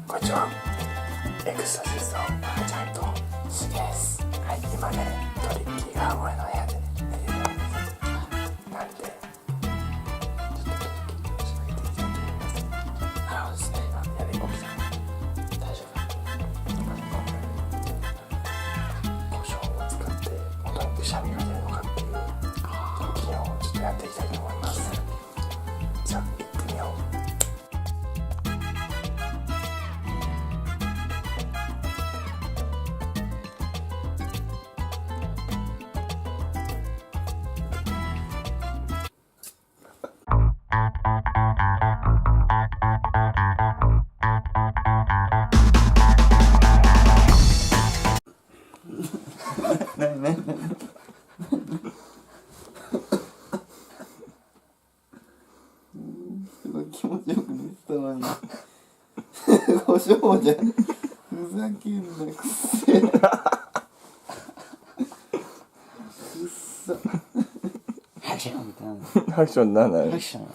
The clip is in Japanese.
こんにちは。エクスタシストのちゃんとしです。はい、今ね、トリッキーが俺の部屋でね、寝てるんです。なんで、ちょっとトリッキーに喋っていきたいと思います。なるほどですね。やべ、起きた。大丈夫。胡椒を使って本当にくしゃみが出るのかっていう実験をちょっとやっていきたいと思います。じゃあ、行ってみよう。すごい気持ちよく寝てたのに胡椒じゃん。ふざけんな、くっせえ。くっそ。ハクションみたいな。ハクションなんだよ。ハクション。